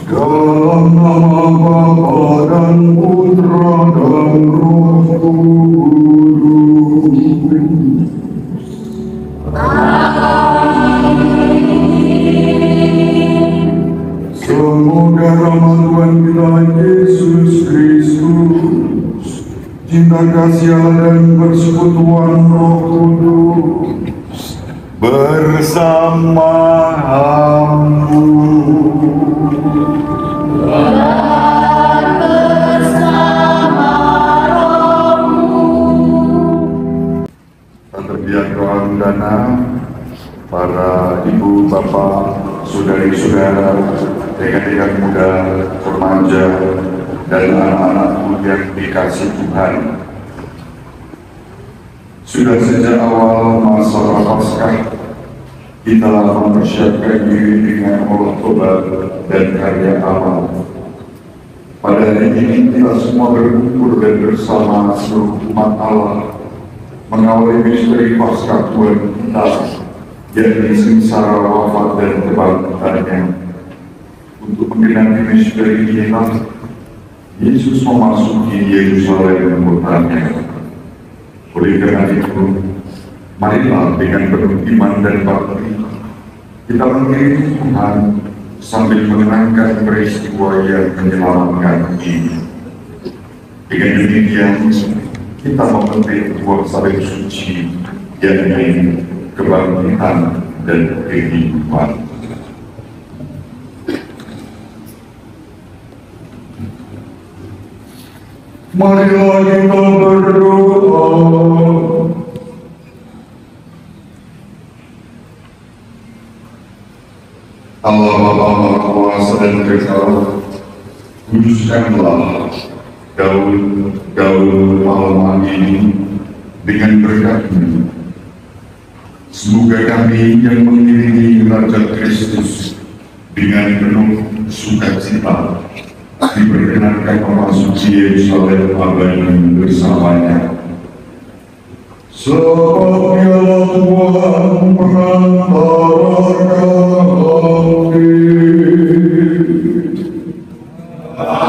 Dalam nama Bapa dan Putra dan Roh Kudus. Semoga rahmat Tuhan kita Yesus Kristus, cinta kasih Allah dan persekutuan Roh Kudus bersamamu. Terbiak doa undana para ibu, bapak, saudari-saudara, rekan-rekan muda, remaja, dan anak-anakku yang dikasih Tuhan. Sudah sejak awal masa Paskah, kita mempersiapkan diri dengan olah tobat dan karya amal. Pada hari ini kita semua berkumpul dan bersama seluruh umat Allah mengawali misteri Paskah Tuhan kita, yakni sengsara, wafat, dan kebangkitannya. Untuk menggenapi misteri inilah Yesus memasuki Yerusalem kotanya. Oleh karena itu, marilah dengan penuh iman dan bakti kita mengiringi Tuhan sambil mengenangkan peristiwa yang menyelamatkan ini. Dengan demikian, kita memetik buah salib suci, yakni kebangkitan dan kehidupan. Marilah kita berdoa. Allah Bapa Maha Kuasa dan Kekal, kuduskanlah gaul malam ini dengan berkat-Mu. Semoga kami yang mengiringi Raja Kristus dengan penuh sukacita diperkenankan memasuki Yerusalem abadi bersamanya. Sebab Dialah Tuhan perantara kami. Oh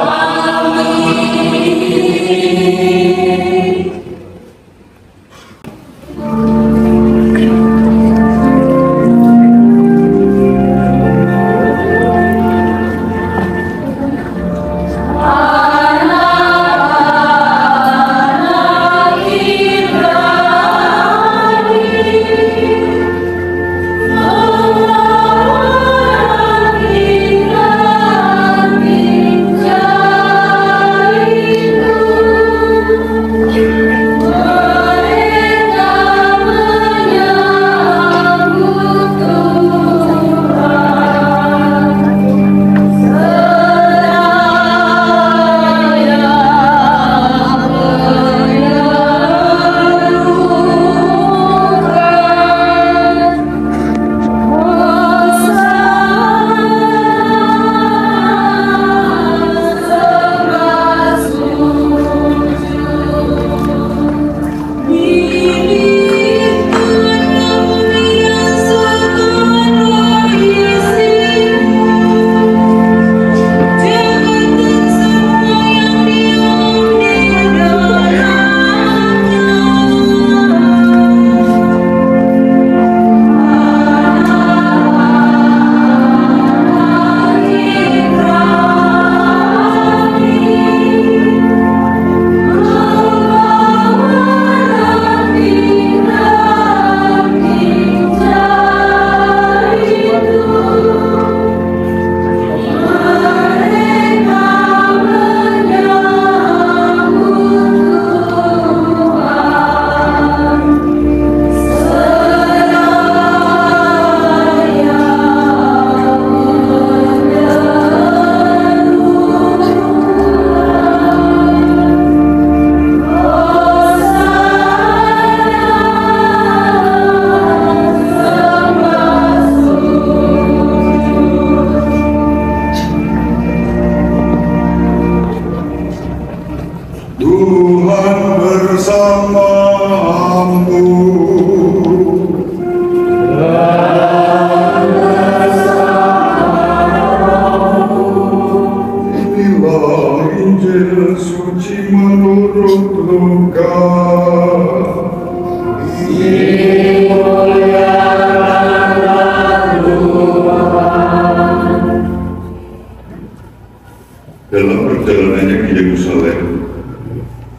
dalam perjalanannya ke Yerusalem.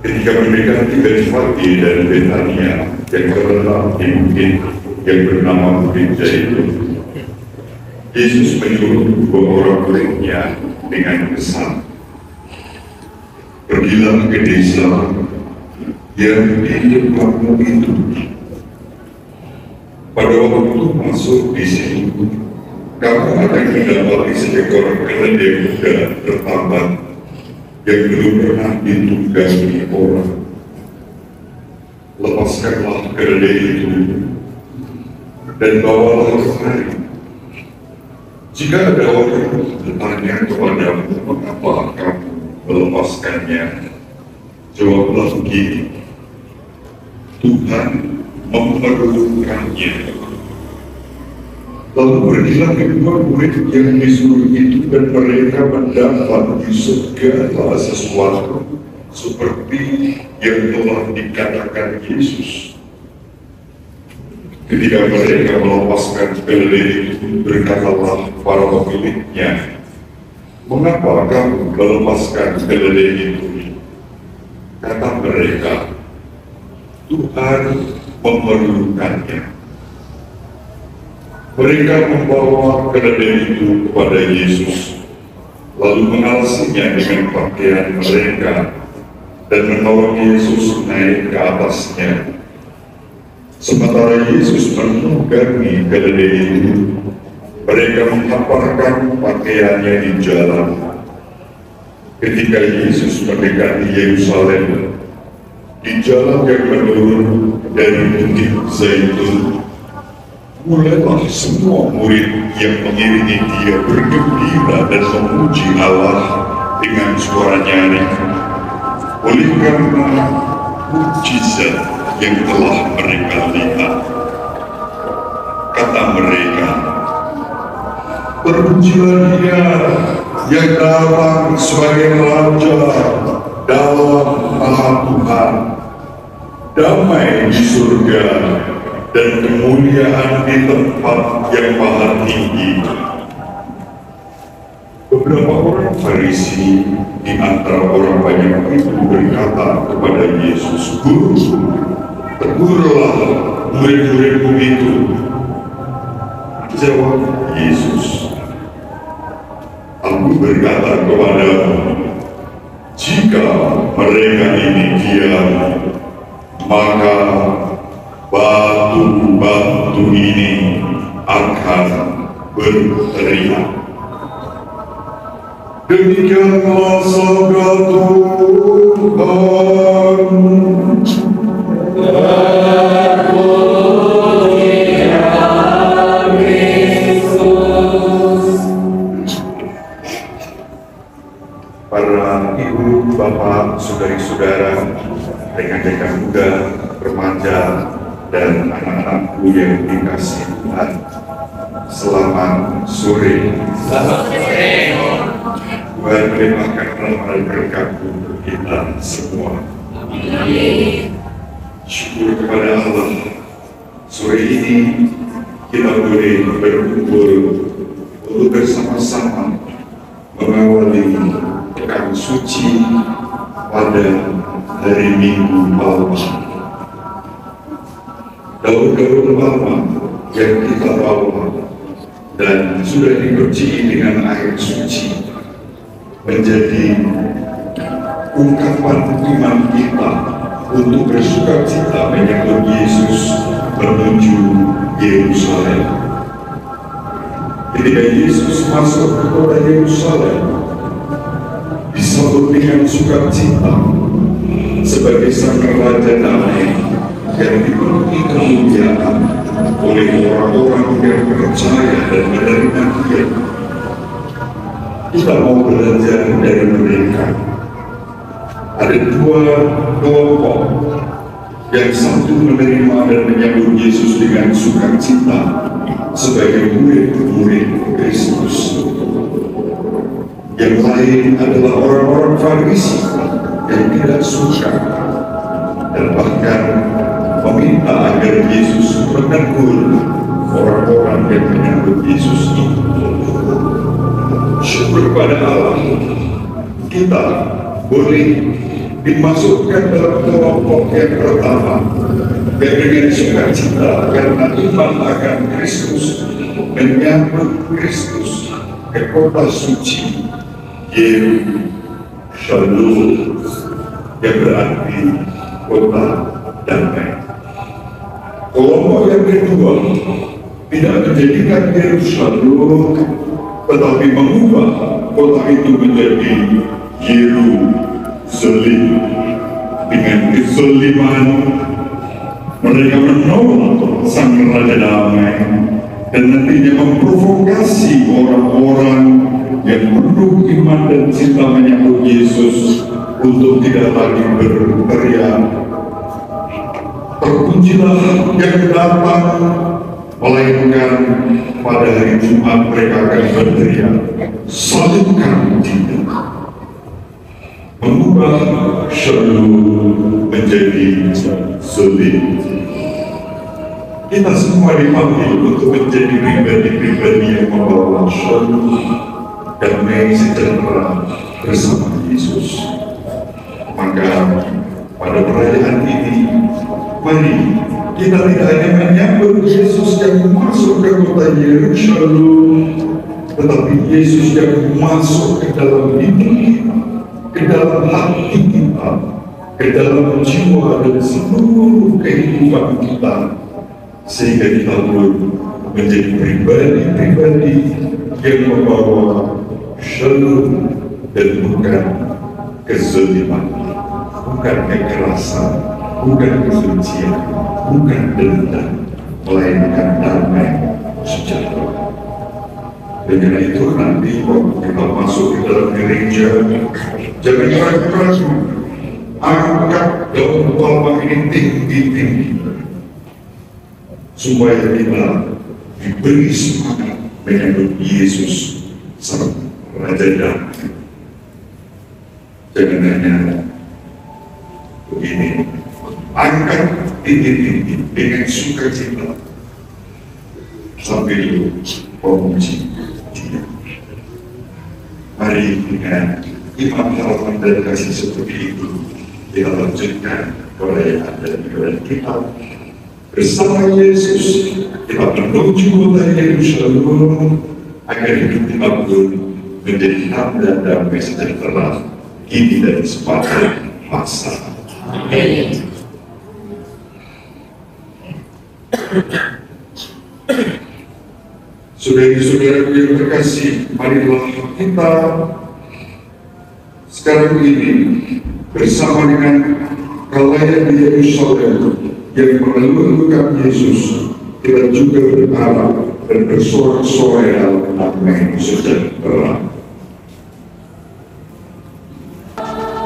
Ketika mereka tiba di Betfage dan Betania yang terletak di bukit yang bernama Bukit Zaitun, Yesus menyuruh dua orang muridnya dengan pesan, "Pergilah ke desa yang di depanmu itu. Pada waktu masuk di situ, kamu akan mendapati seekor keledai muda tertambat yang belum pernah ditunggangi orang. Lepaskanlah keledai itu dan bawalah kemari. Jika ada orang bertanya kepadamu mengapa kamu melepaskannya, jawablah begini, Tuhan memerlukannya." Lalu pergilah kedua murid yang disuruh itu dan mereka mendapat di segala sesuatu seperti yang telah dikatakan Yesus. Ketika mereka melepaskan keledai itu, berkatalah para pemiliknya, "Mengapa kamu melepaskan keledai itu?" Kata mereka, "Tuhan memerlukannya." Mereka membawa keledai itu kepada Yesus, lalu mengalasinya dengan pakaian mereka dan menolong Yesus naik ke atasnya. Sementara Yesus menunggangi keledai itu, mereka menghamparkan pakaiannya di jalan. Ketika Yesus mendekati Yerusalem, di jalan yang menurun dari Bukit Zaitun, mulailah semua murid yang mengiringi dia bergembira dan memuji Allah dengan suara nyaring, oleh karena mukjizat yang telah mereka lihat. Kata mereka, "Terpujilah Dia yang datang sebagai Raja dalam nama Tuhan. Damai di surga dan kemuliaan di tempat yang maha tinggi." Beberapa orang Farisi di antara orang banyak itu berkata kepada Yesus, "Guru, tegurlah murid-muridmu itu." Jawab Yesus, "Aku berkata kepadamu, jika mereka ini diam, maka batu-batu ini akan berteriak." Demikianlah sabda Tuhan. Para ibu, bapak, saudari-saudara, rekan-rekan muda, remaja, dan anak-anakku yang dikasihi Tuhan, selamat sore. Selamat sore. Tuhan melimpahkan rahmat dan berkat untuk kita semua. Amin. Syukur kepada Allah, sore ini kita boleh berkumpul untuk bersama-sama mengawali pekan suci pada hari Minggu Palma. Daun-daun palma yang kita bawa dan sudah dibersihi dengan air suci menjadi ungkapan iman kita untuk bersuka cita menyambut Yesus menuju Yerusalem. Ketika Yesus masuk ke kota Yerusalem, disambut dengan sukacita sebagai sang raja damai yang dipenuhi kemuliaan oleh orang-orang yang percaya dan menerima Dia. Kita mau belajar dari mereka. Ada dua kelompok, yang satu menerima dan menyambut Yesus dengan sukacita sebagai murid-murid Kristus. Yang lain adalah orang-orang Farisi yang tidak suka dan bahkan meminta agar Yesus menegur orang-orang yang menyambut Yesus itu. Syukur pada Allah, boleh dimasukkan dalam kelompok yang pertama, yang dengan sukacita karena iman akan Kristus, menyambut Kristus ke kota suci Yerusalem, yang berarti kota damai. Kelompok yang kedua tidak menjadikan Yerusalem, tetapi mengubah kota itu menjadi Yerusalem. Dengan kezaliman mereka menolak sang Raja Damai dan nantinya memprovokasi orang-orang yang penuh iman dan cinta menyambut Yesus untuk tidak lagi berteriak, "Terpujilah yang datang," melainkan pada hari Jumat mereka akan berteriak, "Salibkan Dia." Mengubah Shalom menjadi Salib. Kita semua dipanggil untuk menjadi pribadi-pribadi yang membawa Shalom, damai sejahtera bersama Yesus. Maka pada perayaan ini, mari kita tidak hanya menyambut Yesus yang masuk ke kota Yerusalem, tetapi Yesus yang masuk ke dalam hidup kita, ke dalam hati kita, ke dalam jiwa dan seluruh kehidupan kita, sehingga kita pun menjadi pribadi-pribadi yang membawa Shalom dan bukan kezaliman, bukan kekerasan, bukan kesucian, bukan dendam, melainkan damai sejahtera. Dengan itu nanti waktu kita masuk ke dalam gereja, jangan ragu-ragu, angkat daun palma ini tinggi-tinggi, supaya kita diberi semangat menyambut Yesus sang Raja Damai. Jangan hanya begini, angkat tinggi-tinggi dengan sukacita sambil memuji Dia. Mari dengan iman, harapan, dan kasih seperti itu kita lanjutkan perayaan dan ibadah kita bersama Yesus. Kita menuju kota Yerusalem agar hidup kita pun menjadi tanda damai sejahtera kini dan sepanjang masa. Amin. Saudara-saudaraku yang terkasih, marilah kita sekarang ini bersama dengan kalayak di Yerusalem yang meluluhkan Yesus, kita juga berharap dan bersorak-sorai dalam damai sejahtera. Amen.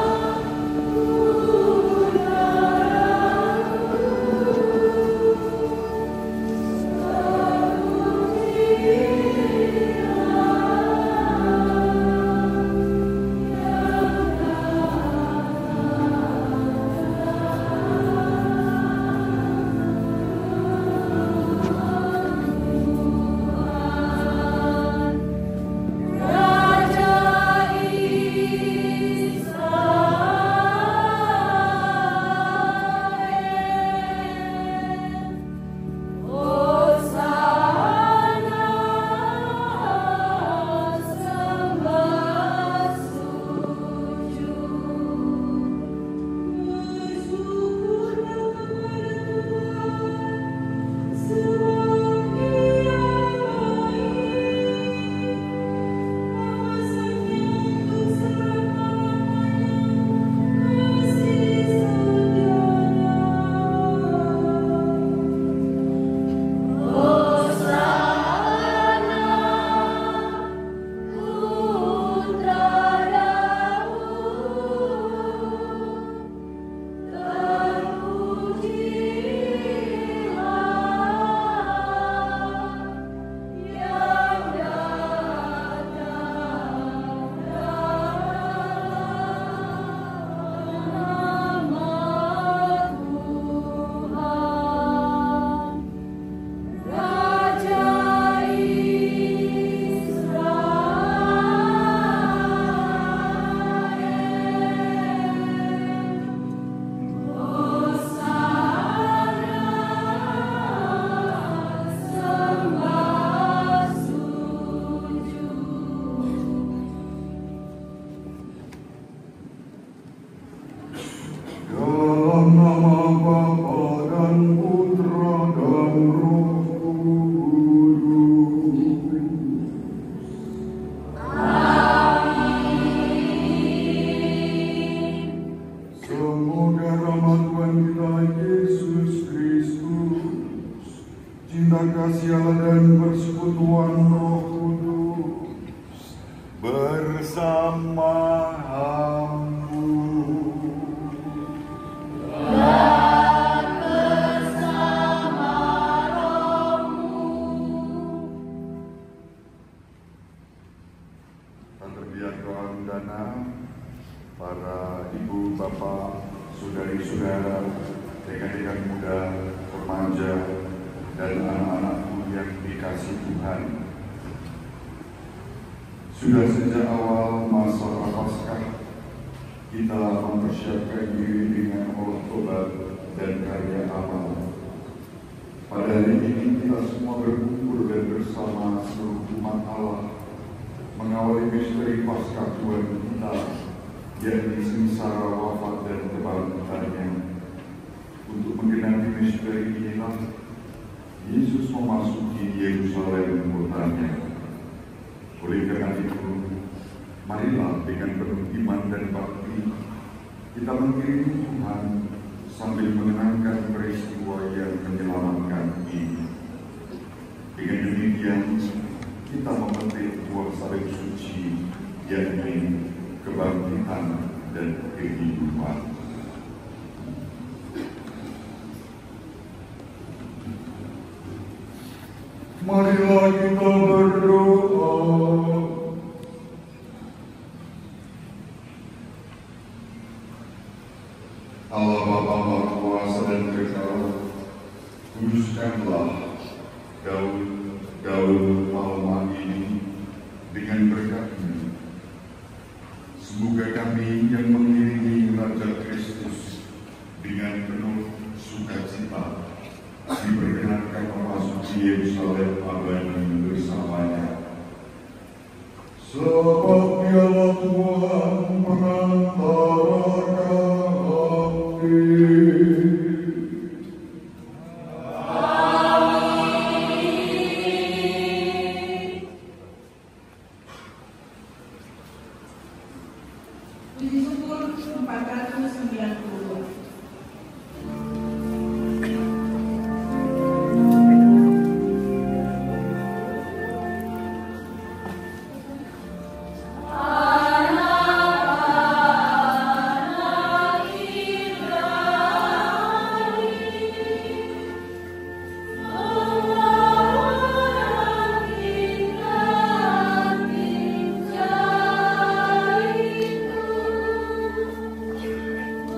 bersama-Mu. Dan bersama rohmu. Tak terbiak doa undana, para ibu, bapak, saudari-saudara, rekan-rekan muda, remaja, dan anak-anakku yang dikasihi Tuhan. Sudah sejak awal masa Prapaskah, kita mempersiapkan diri dengan olah tobat dan karya amal. Pada hari ini kita semua berkumpul dan bersama seluruh umat Allah mengawali misteri Paskah Tuhan kita, yakni sengsara, wafat, dan kebangkitannya. Untuk menggenapi misteri inilah Yesus memasuki Yerusalem kotanya. Oleh karena itu, marilah dengan penuh iman dan bakti kita mengiringi Tuhan sambil mengenangkan peristiwa yang menyelamatkan ini. Dengan demikian, kita memetik buah salib suci, yakni kebangkitan dan kehidupan. Marilah kita berdoa. Allah Bapa Maha Kuasa dan Kekal, kuduskanlah gaul malam ini dengan berkat-Mu. Semoga kami yang mengiringi Raja Kristus dengan penuh sukacita diperkenankan memasuki Yerusalem abadi bersamanya. Sebab Dialah Tuhan pengantara kami. Puji syukur 490.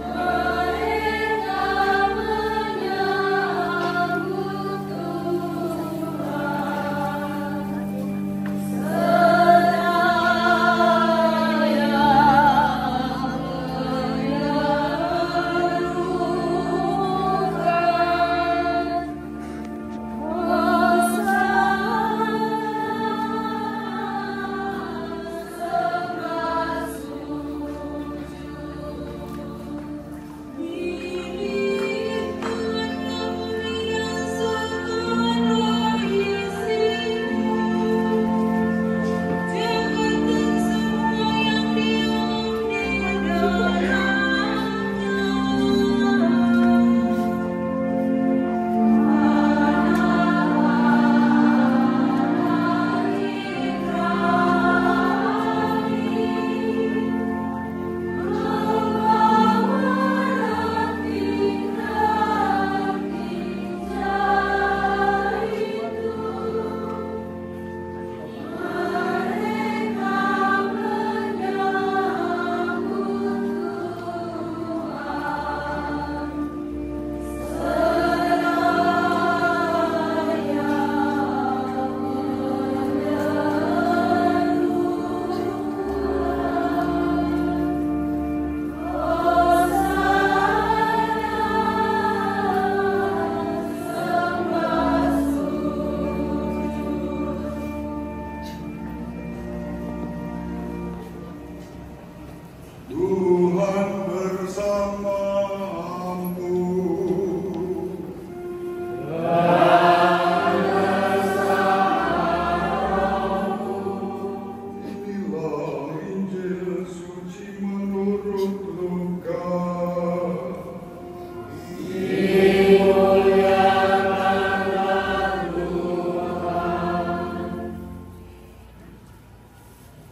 Oh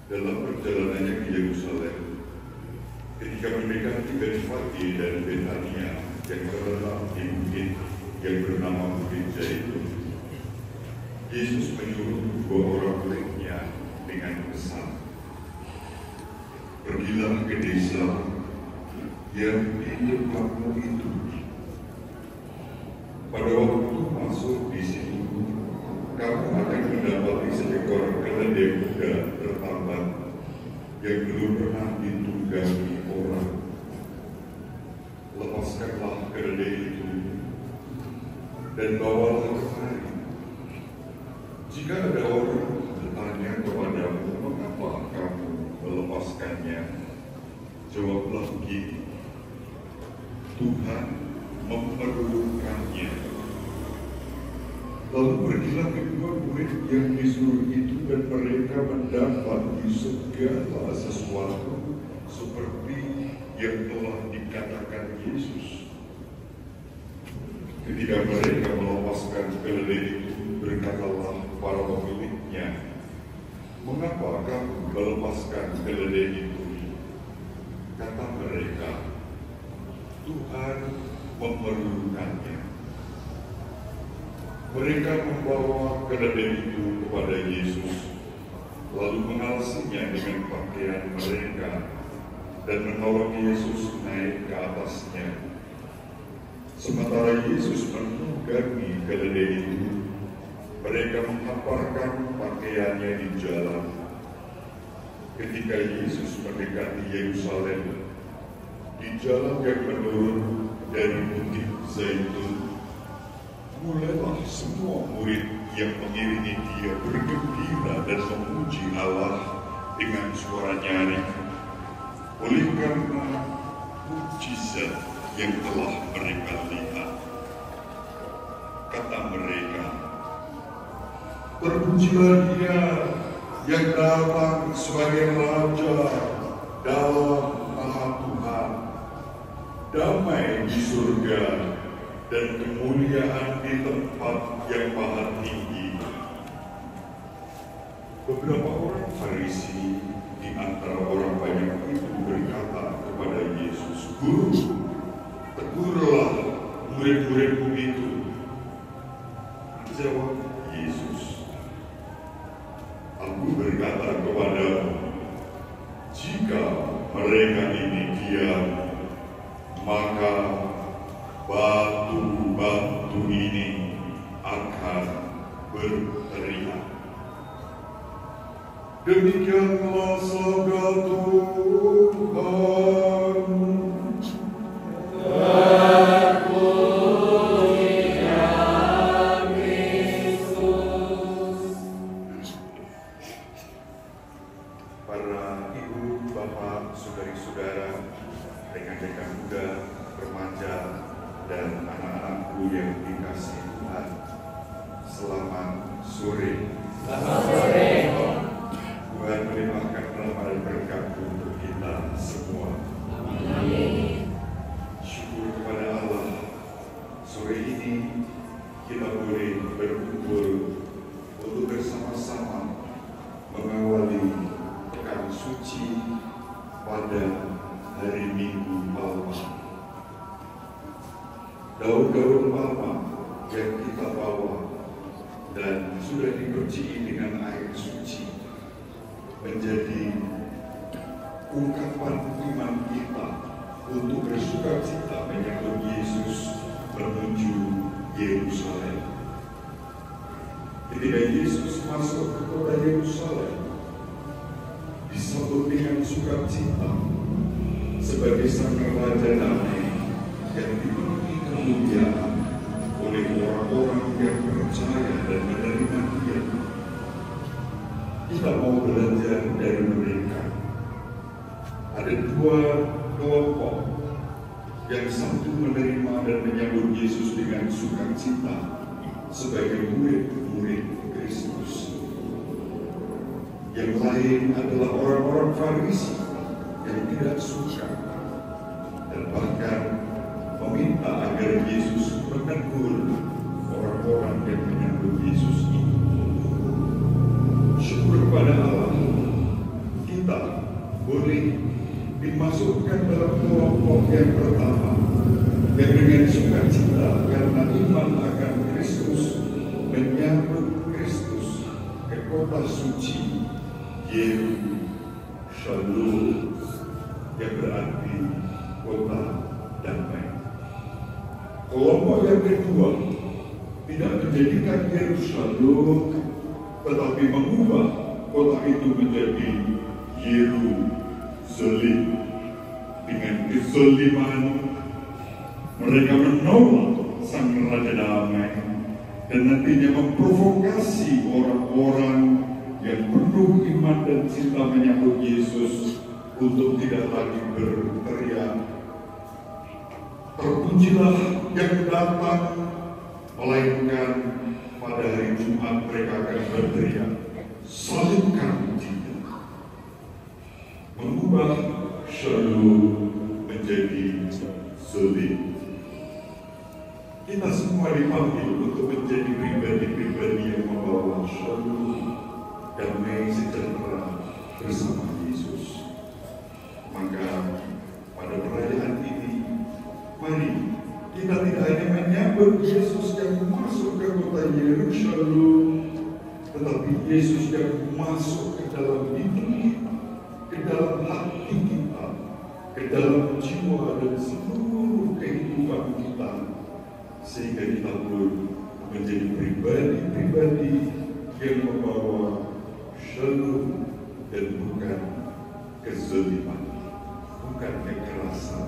dalam perjalanannya ke Yerusalem, ketika mereka tiba di Betfage dan Betania yang terletak di bukit yang bernama Bukit Zaitun, Yesus menyuruh dua orang muridnya dengan pesan, "Pergilah ke desa yang di depanmu itu. Pada waktu masuk di situ, kamu akan mendapati seekor keledai muda tertambat yang belum pernah ditunggangi orang. Lepaskanlah keledai itu dan bawalah kemari. Jika ada orang bertanya kepadamu, mengapa kamu melepaskannya, jawablah begini, Tuhan memerlukannya." Lalu pergilah kedua murid yang disuruh itu dan mereka mendapati segala sesuatu seperti yang telah dikatakan Yesus. Ketika mereka melepaskan keledai itu, berkatalah para pemiliknya, "Mengapa kamu melepaskan keledai itu?" Kata mereka, "Tuhan memerlukannya." Mereka membawa keledai itu kepada Yesus, lalu mengalasinya dengan pakaian mereka dan menolong Yesus naik ke atasnya. Sementara Yesus menunggangi keledai itu, mereka menghamparkan pakaiannya di jalan. Ketika Yesus mendekati Yerusalem, di jalan yang menurun dari Bukit Zaitun, mulailah semua murid yang mengiringi dia bergembira dan memuji Allah dengan suara nyaring, oleh karena mukjizat yang telah mereka lihat. Kata mereka, "Terpujilah Dia yang datang sebagai Raja dalam nama Tuhan. Damai di surga dan kemuliaan di tempat yang maha tinggi." Beberapa orang Farisi di antara orang banyak itu berkata kepada Yesus, "Guru, tegurlah murid-muridmu itu." Jawab Yesus, "Aku berkata kepadamu, jika mereka ini diam, maka batu-batu ini akan berteriak." Demikianlah sabda Tuhan. Para ibu, bapak, saudari-saudara, rekan-rekan muda, remaja, dan anak-anakku yang dikasihi Tuhan, selamat sore. Selamat sore. Tuhan melimpahkan rahmat dan berkat untuk kita semua. Amin. Syukur kepada Allah, sore ini kita boleh berkumpul untuk bersama-sama mengawali pekan suci pada hari Minggu Palma. Daun-daun palma yang kita bawa dan sudah dibersihi dengan air suci menjadi ungkapan iman kita untuk bersukacita menyambut Yesus menuju Yerusalem. Ketika Yesus masuk ke kota Yerusalem, disambut dengan sukacita sebagai sang raja damai yang dipenuhi kemuliaan oleh orang-orang yang percaya dan menerima Dia. Kita mau belajar dari mereka. Ada dua kelompok, yang satu menerima dan menyambut Yesus dengan sukacita sebagai murid-murid Kristus. Yang lain adalah orang-orang Farisi yang tidak suka dan bahkan meminta agar Yesus menegur orang-orang yang menyambut Yesus itu. Syukur kepada Allah, boleh dimasukkan dalam kelompok yang pertama, yang dengan sukacita karena iman akan Kristus, menyambut Kristus ke kota suci Yerusalem, yang berarti kota damai. Kelompok yang kedua tidak menjadikan Yerusalem, tetapi mengubah kota itu menjadi Yerusalem. Dengan kezaliman mereka menolak sang Raja Damai dan nantinya memprovokasi orang-orang yang penuh iman dan cinta menyambut Yesus untuk tidak lagi berteriak, "Terpujilah yang datang," melainkan pada hari Jumat mereka akan berteriak, "Salibkan Dia." Mengubah shalom menjadi salim. Kita semua dipanggil untuk menjadi pribadi-pribadi yang membawa shalom, damai sejahtera bersama Yesus. Maka pada perayaan ini, mari kita tidak hanya menyambut Yesus yang masuk ke kota Yerusalem, tetapi Yesus yang masuk ke dalam hidup kita, ke dalam hati kita, ke dalam jiwa dan seluruh kehidupan kita, sehingga kita pun menjadi pribadi-pribadi yang membawa shalom dan bukan kezaliman, bukan kekerasan,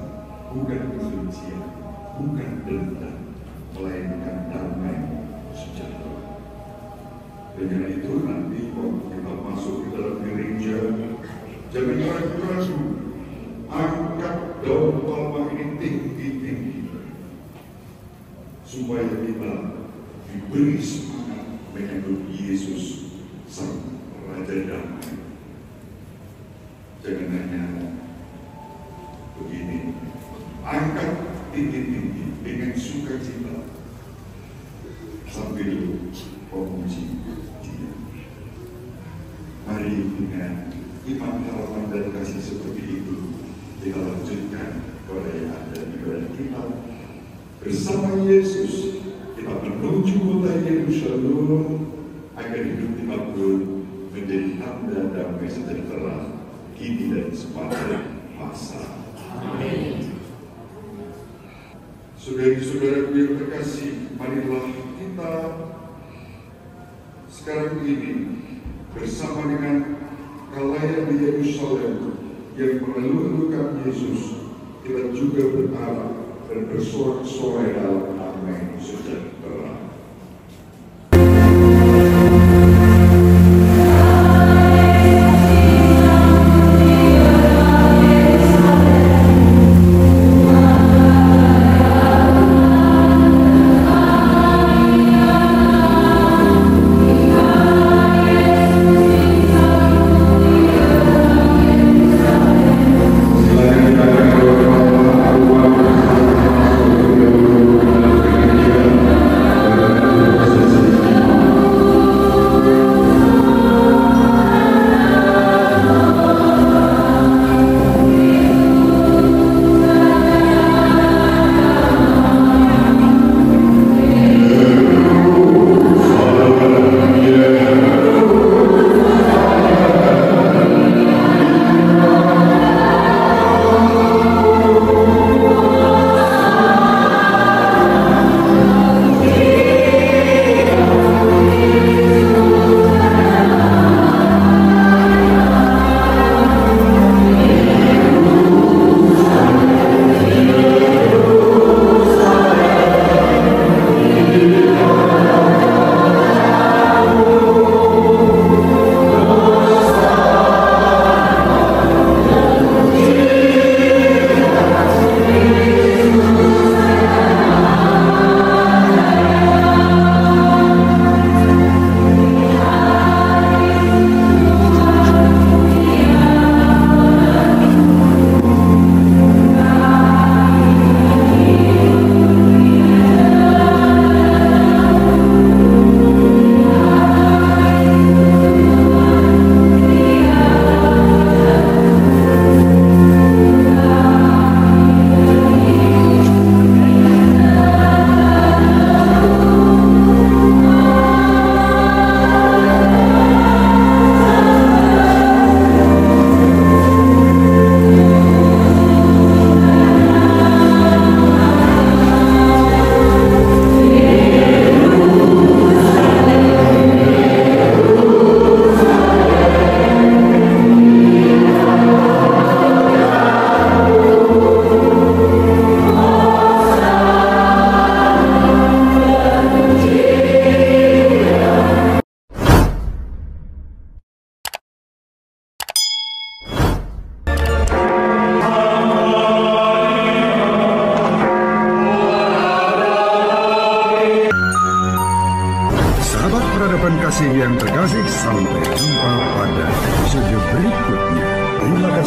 bukan kebencian, bukan dendam, melainkan damai sejahtera. Dengan itu nanti waktu kita masuk ke dalam gereja, jangan ragu-ragu, angkat daun palma ini tinggi-tinggi, supaya kita diberi semangat menyambut Yesus sang Raja Damai. Jangan hanya begini, angkat tinggi-tinggi dengan sukacita sambil memuji Dia. Mari dengan iman, harapan dan kasih seperti itu kita lanjutkan perayaan dan ibadah kita bersama Yesus. Kita menuju kota Yerusalem agar hidup kita pun menjadi tanda damai sejahtera kini dan sepanjang masa. Amin. Saudari-saudaraku yang terkasih, marilah kita sekarang ini bersama dengan kalayan di Yerusalem yang mengeluh-elukan Yesus, kita juga berharap dan bersorak-sorai dalam damai sejahtera.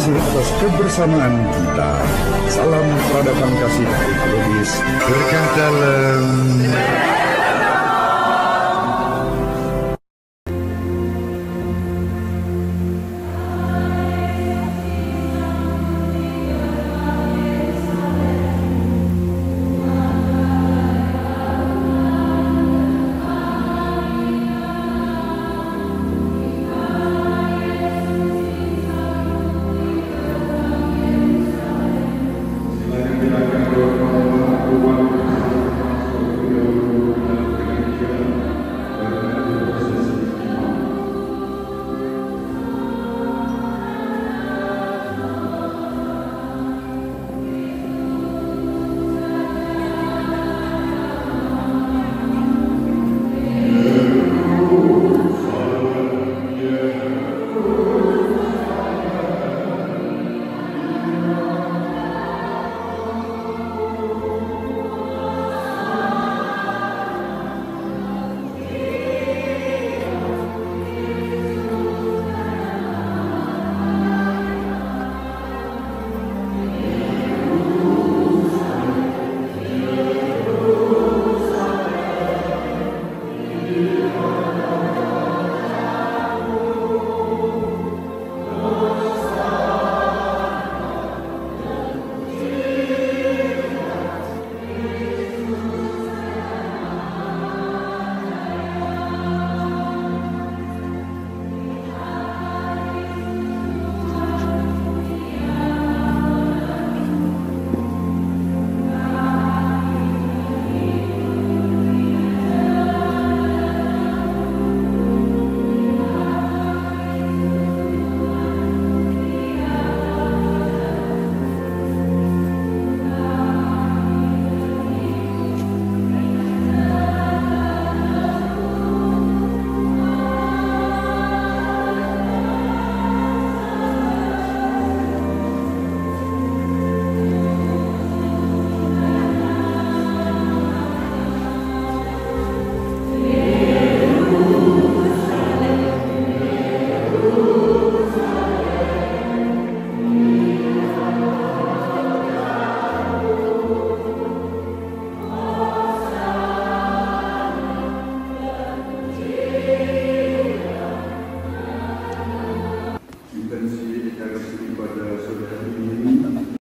kasih atas kebersamaan kita. Salam peradaban kasih ekologis berkah dalam